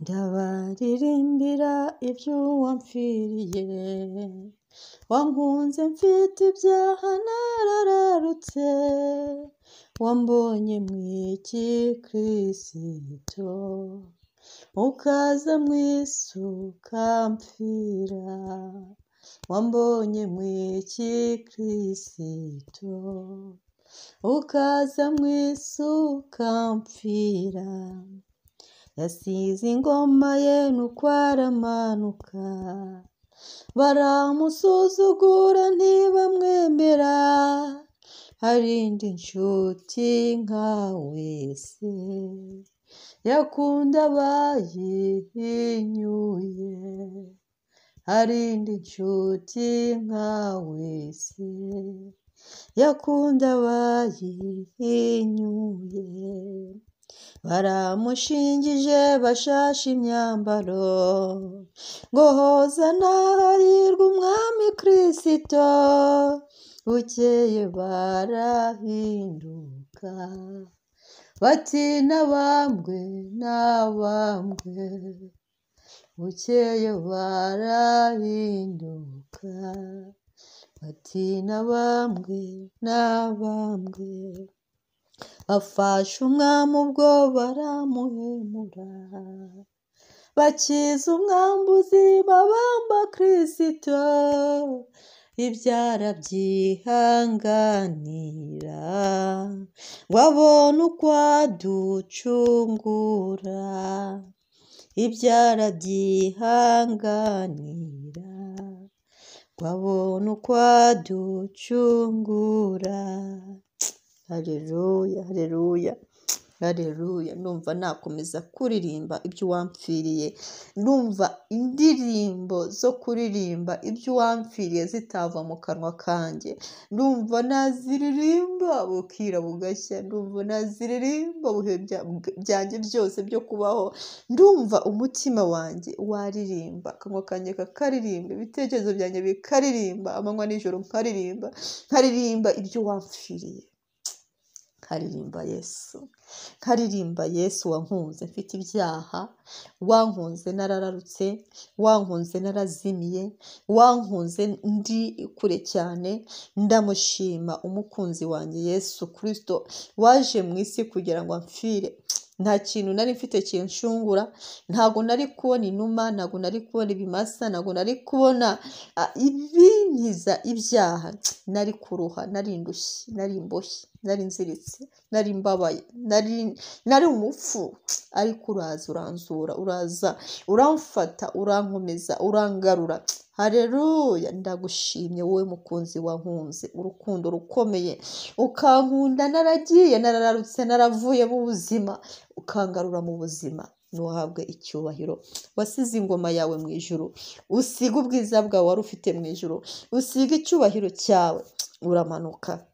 ndabaririmbira ibyo wampfiriye, wankunze mfite ibyaha narararutse, wambonye mu iki Kristo, ukaza mu isi ukampfira, wambonye mu iki Kristo, ukaza mu isi ukampfira, yasize ingoma ye nuko aramanuka, baramusuzugura ntibamwemera, hari indi nshuti nkawe se, yakunda abayihinyuye, hari indi nshuti nkawe se, yakunda abayihinyuye, baramushingije bashashe imyambaro, ngo hozana hahirwa umwami Kristo, bukeye barahinduka, bati nabambwe nabambwe, bukeye barahinduka, bati nabambwe nabambwe, bafashe umwami ubwo baramuhemura, bakiza umwambuzi babamba Kristo, ibyara byihanganira, ngo abone uko aducungura, ibyara byihanganira, ngo abone uko aducungura. Haleluya, haleluya, haleluya. Ndumva nakomeza kuririmba ibyo wampfiriye, ndumva indirimbo zo kuririmba ibyo wampfiriye zitava mu kanwa kanjye, ndumva naziririmba bukira bugashya, ndumva naziririmba buhe byanjye byose byo kubaho, ndumva umutima wanjye waririmba, akanwa kanjye kakaririmba, ibitekerezo byanjye bikaririmba, amanywa nijoro nkaririmba ibyo wampfiriye. Nkaririmba Yesu, nkaririmba Yesu wankunze mfite ibyaha, wankunze narararutse, wankunze narazimiye, wankunze ndi kure cyane, ndamushima umukunzi wanjye Yesu Kristo, waje mu isi kugira ngo amfire. Nta kintu nari mfite kinshungura, ntago nari kubona inuma, ntago nari kubona ibimasa, ntago nari kubona ibinkiza ibyaha, nari kuruha, nari indushyi, nari imboshye, nari nziritse, nari mbabaye, nari umupfu, ariko uraza uranzura, uraza uramfata, urankomeza, urangarura. Haleluya, ndagushimye wowe mukunzi wankunze, urukundo rukomeye, ukankunda naragiye, narararutse, naravuye mu buzima, ukangarura mu buzima. Nuhabwe icyubahiro, wasize ingoma yawe mu ijuru, usiga ubwiza bwawe wari ufite mu ijuru, usiga icyubahiro cyawe, uramanuka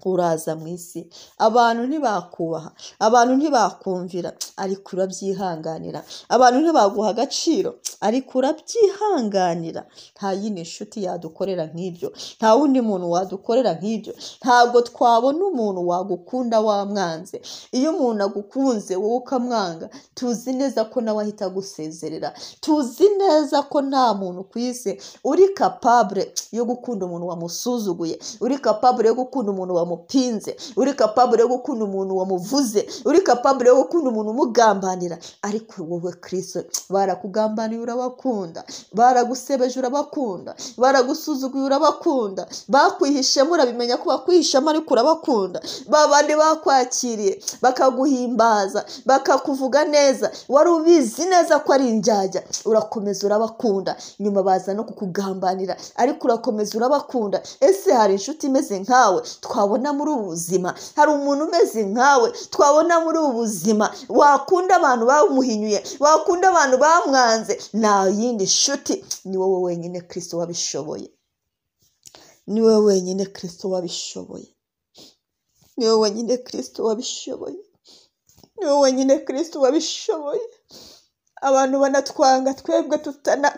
uraza mu isi. Abantu ntibakubaha, abantu ntibakumvira, ariko urabyihanganira. Abantu ntibaguha agaciro, ariko urabyihanganira. Nta yindi nshuti yadukorera nk'ibyo, nta wundi muntu wadukorera nk'ibyo. Ntabwo twabona umuntu wagukunda wamwanze. Iyo umuntu agukunze wowe ukamwanga, tuzi neza ko nawe ahita agusezerera. Tuzi neza ko nta muntu ku isi uri capable yo gukunda umuntu wamusuzuguye, uri capable yo gukunda umuntu wamupinze, uri capable yo gukunda umuntu wamuvuze, uri capable yo gukunda umuntu umugambanira. Ariko wowe Kristo, barakugambaniye urabakunda, baragusebeje urabakunda, baragusuzuguye urabakunda, bakwihishemo urabimenya ko bakwihishamo ariko urabakunda. Babandi bakwakiriye bakaguhimbaza, bakakuvuga neza, wari ubizi neza ko ari indyarya, urakomeza urabakunda. Nyuma baza no kukugambanira, ariko urakomeza urabakunda. Ese hari inshuti imeze nkawe twabona muri ubu buzima? Hari umuntu umeze nkawe twabona muri ubu buzima wakunda abantu bamuhinyuye, wakunda abantu bamwanze? Nta yindi nshuti, ni wowe wenyine Kristo wabishoboye, ni wowe wenyine Kristo wabishoboye, ni wowe wenyine Kristo wabishoboye, ni wowe wenyine Kristo wabishoboye. abantu banatwanga twebwe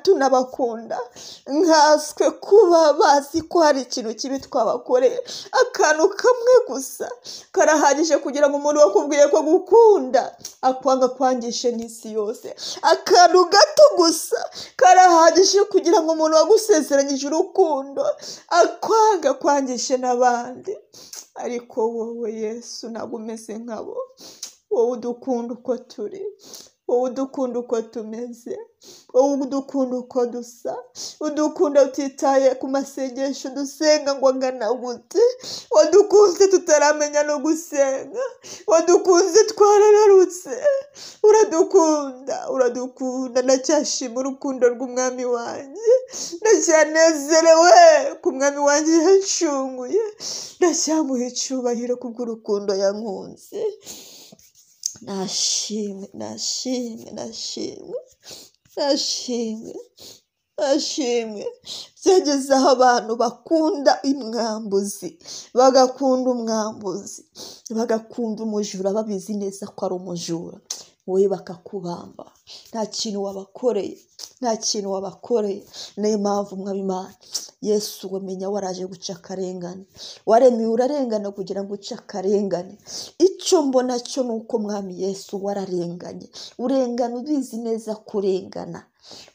tunabakunda nkaswe kuba bazi ko hari ikintu kibi twabakoreye. Akantu kamwe gusa karahagije kugira ngo umuntu wakubwiye ko gukunda akwanga kwangishe n'isi yose. Akantu gato gusa karahagije kugira ngo umuntu wagusezeranyije urukundo akwanga kwangishe n'abandi. Ariko wowe Yesu ntabwo umeze nkabo. Wowe udukunda uko turi, wowe udukunda uko tumeze, wowe udukunda uko dusa, udukunda utitaye ku masengesho dusenga ngo angana gute, wadukunze tutaramenya no gusenga, wadukunze twarararutse. Uradukunda, ndacyashima urukundo rw'umwami wanjye, ndacyanezerewe ku mwami wanjye yancunguye, ndacyamuha icyubahiro kubw'urukundo yankunze. Nashimwe byageze aho abantu bakunda umwambuzi, bagakunda umujura babizi neza ko ari umujura, wowe bakakubamba. Nta kintu wabakoreye. Niyo mpamvu mwabimana Yesu wamenya waraje guca akarengane, waremeye urarengana kugira ngo uce akarengane. Icyo mbona cyo nuko mwami Yesu wararenganye, urengana ubizi neza kurengana,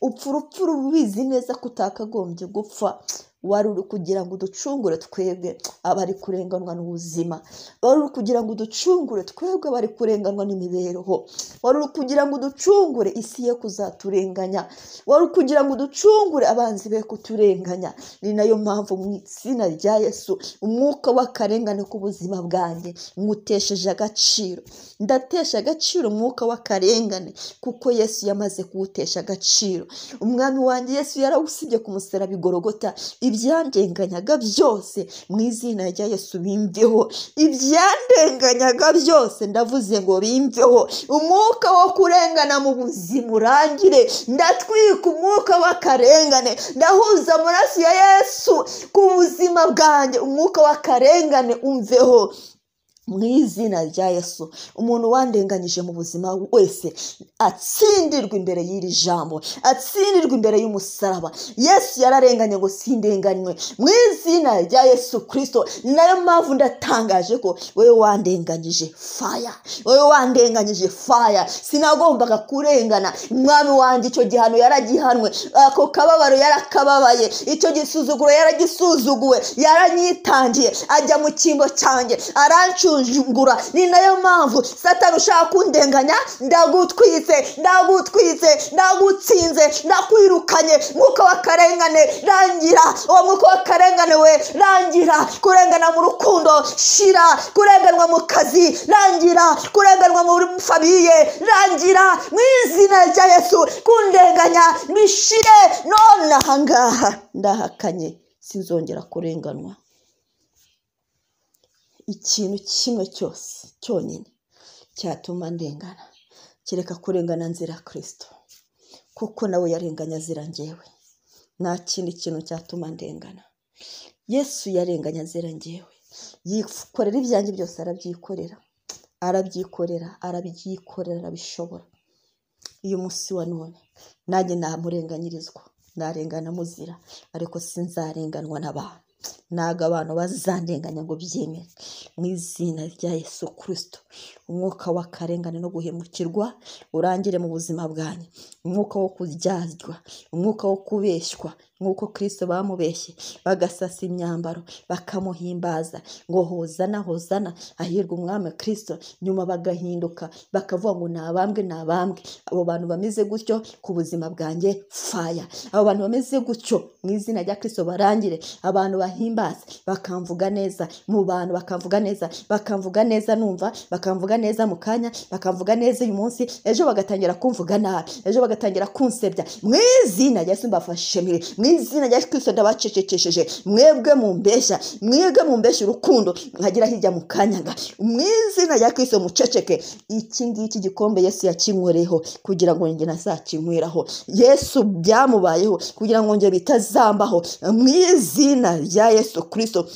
upfa urupfu ubizi neza kutakagombye gupfa. Wari uri kugira ngo uducungure twebwe abari kurenganwa n'ubuzima, wari uri kugira ngo uducungure twebwe abari kurenganwa n'imibereho, wari uri kugira ngo uducungure isi ye kuzaturenganya, wari uri kugira ngo uducungure abanzi be kuturenganya. Ni nayo mpamvu mu izina rya Yesu umwuka w'akarengane ku buzima bwanjye ngutesheje agaciro. Ndatesha agaciro umwuka w'akarengane kuko Yesu yamaze kuwutesha agaciro. Umwami wanjye Yesu yarawusibye ku musaraba i Golgotha. Ibyandenganyaga byose mu izina rya Yesu bimveho. Ibyandenganyaga byose ndavuze ngo bimveho. Umwuka wo kurengana mu buzima urangire. Ndatwika umwuka w'akarengane, ndahuza amaraso ya Yesu ku buzima bwanjye. Umwuka w'akarengane umveho mu izina rya Yesu. Umuntu wandenganyije mu buzima wese atsindirwa imbere y'iri jambo, atsindirwa imbere y'umusaraba. Yesu yararenganye ngo sindenganywe mu izina rya Yesu Kristo. Nayo mpamvu ndatangaje ko wowe wandenganyije fire, wowe wandenganyije fire. Sinagombaga kurengana. Umwami wanjye icyo gihano yaragihanwe, ako kababaro yarakababaye, icyo gisuzuguro yaragisuzuguwe, yaranyitangiye ajya mu cyimbo cyanjye arancu. Ni nayo mpamvu Satani ushaka kundenganya ndagutwitse, ndagutsinze, ndakwirukanye. Mwuka w'akarengane rangira, uwo mwuka w'akarengane we rangira. Kurengana mu rukundo shira, kurenganwa mu kazi rangira, kurenganwa mu famiye rangira mu izina rya Yesu. Kundenganya bishire none ahangaha. Ndahakanye sinzongera kurenganwa. Ikintu kimwe cyose cyonyine cyatuma ndengana, kereka kurengana nzira Kristo, kuko nawe yarenganya azira njyewe. Nta kindi kintu cyatuma ndengana. Yesu yarenganya azira njyewe. Yikorera ibyanjye byose, arabyikorera, arabishobora. Uyu munsi wa none nanjye namurenganyirizwa, narengana muzira, ariko sinzarenganwa n'abantu. Ntago abantu bazandenganya ngo byemere mu izina rya Yesu Kristo. Umwuka w'akarengane no guhemukirwa urangire mu buzima bwanjye. Umwuka wo kuryarwa, umwuka wo kubeshywa, nk'uko Kristo bamubeshye bagasasa imyambaro bakamuhimbaza ngo hozana, ahirwa umwami Kristo, nyuma bagahinduka bakavuga ngo nabambwe. Abo bantu bameze gutyo ku buzima bwanjye fire. Abo bantu bameze gutyo mu izina rya Kristo barangire. Abantu bahimbaza bakamvuga neza mu bantu, bakamvuga neza numva, bakamvuga neza mu kanya, bakamvuga neza uyu munsi, ejo bagatangira kumvuga nabi, ejo bagatangira kunsebya. Mu izina rya Yesu mbafashe mu izina rya Kristo ndabacecekesheje. Mwebwe mumbeshya urukundo nkagira hirya mu kanyaga. Mu izina rya Kristo muceceke. Iki ngiki gikombe Yesu yakinywereho kugira ngo njye nazakinyweraho. Yesu byamubayeho kugira ngo njye bitazambaho. Mu izina rya Yesu Kristo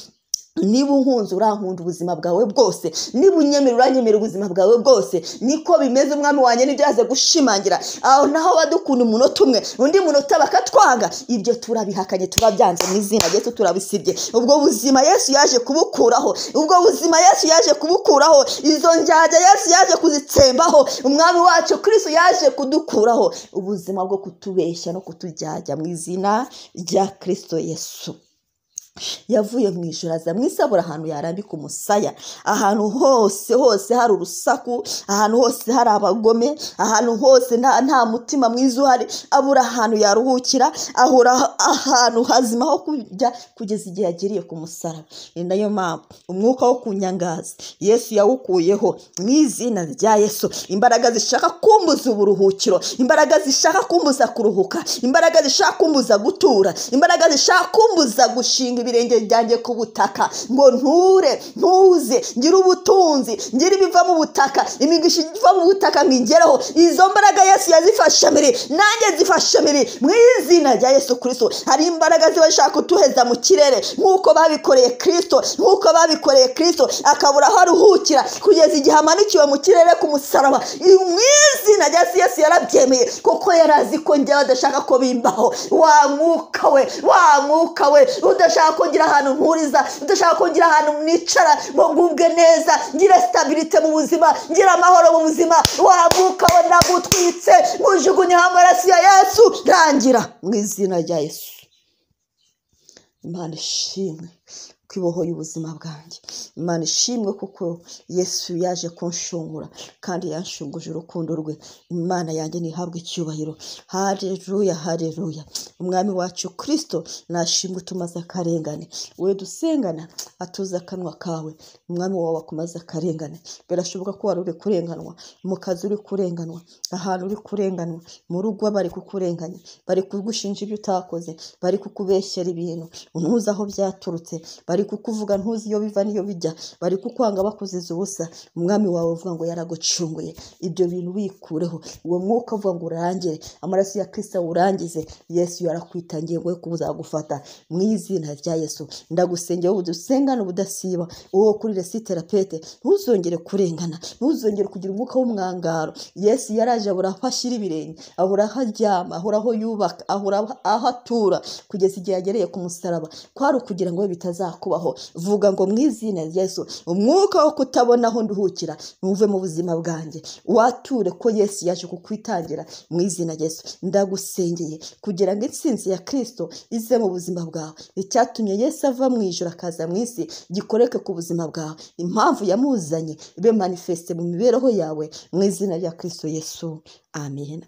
niba unkunze urankunda ubuzima bwawe bwose, niba unyemera uranyemera ubuzima bwawe bwose. Niko bimeze umwami wanjye nibyaze gushimangira. Aho naho badukunda umunota umwe, undi munota bakatwanga, ibyo turabihakanye, turabyanze mu izina Yesu, turabisibye. Ubwo buzima Yesu yaje kubukuraho, ubwo buzima Yesu yaje kubukuraho, izo njyajya Yesu yaje kuzitsembaho, umwami wacu Kristo yaje kudukuraho ubuzima bwo kutubeshya no kutujyajya mu izina rya Kristo Yesu. Yavuye mu ijuru aza mu isi, abura ahantu yarambika umusaya. Ahantu hose hari urusaku, ahantu hose hari abagome, ahantu hose nta mutima mwiza uhari, abura ahantu yaruhukira, ahura ahantu hazima ho kujya kugeza igihe yagiriye ku musaraba. Ni nayo mpamvu umwuka wo kunyangaza Yesu yawukuyeho mu izina rya Yesu. Imbaraga zishaka kumbuza uburuhukiro, imbaraga zishaka kumbuza kuruhuka, imbaraga zishaka kumbuza gutura, imbaraga zishaka kumbuza gushinga ibirenge byanjye ku butaka ngo ntuze ngire ubutunzi, ngire ibiva mu butaka, imigisha iva mu butaka ngingereho. Izo mbaraga Yesu yazifashe mbere, nanjye zifashe mbere mu izina rya Yesu Kristo. Hari imbaraga ziba zishaka kutuheza mu kirere nk'uko babikoreye Kristo, akabura aho aruhukira kugeza igihe amanikiwe mu kirere ku musaraba. Mu izina rya Yesu yarabyemeye, kuko yarazi ko njyewe adashaka ko bimbaho. Wa mwuka we udashaka ko ngira ahantu mpuriza, udashaka ko ngira ahantu nicara ngo ngubwe neza, ngira stabilite mu buzima, ngira amahoro mu buzima, wa mwuka we ndagutwitse, mujugunye amaraso ya Yesu, rangira mu izina rya Yesu. Imana ishimwe kwibohoye ubuzima bwanjye. Imana ishimwe kuko Yesu yaje kunshungura kandi yanshunguje urukundo rwe. Imana yanjye nihabwe icyubahiro. Haleluya. Umwami wacu Kristo nashimwe tumaze akarengane. We dusengana atuza akanwa kawe, umwami wawe akumaze akarengane. Birashoboka ko wari uri kurenganwa, mu kazi uri kurenganwa, ahantu uri kurenganwa, mu rugo bari kukurenganya, bari kugushinja ibyo utakoze, bari kukubeshyera ibintu ntuzi aho byaturutse, bari kukuvuga ntuzi iyo biva niyo bijya, bari kukwanga bakuziza ubusa. Umwami wawe uvuga ngo yaragucunguye, ibyo bintu wikureho. Uwo mwuka uvuga ngo urangire, amaraso ya Kristo urangize. Yesu yarakwitangiye ngo kubuza gufata mu izina rya Yesu. Ndagusengera ubu dusengana ubudasiba, uwo kuri resiterapete, ntuzongere kurengana, ntuzongere kugira umwuka w'umwangaro. Yesu yaraje abura aho ashyira ibirenge, abura aho aryama, abura aho yubaka, abura aho atura kugeza igihe yagereye ku musaraba. Kwari ukugira ngo bitazakubaho. Vuga ngo mu izina rya Yesu, umwuka wo kutabona aho nduhukira ntuve mu buzima bwanjye. Wature ko Yesu yaje kukwitangira mu izina rya Yesu. Ndagusengeye kugira ngo intsinzi ya Kristo ize mu buzima bwawe. Icyatumye Yesu ava mu ijuru akaza mu isi gikoreke ku buzima bwawe. Impamvu yamuzanye ibe manifeste mu mibereho yawe mu izina rya Kristo Yesu. Amen.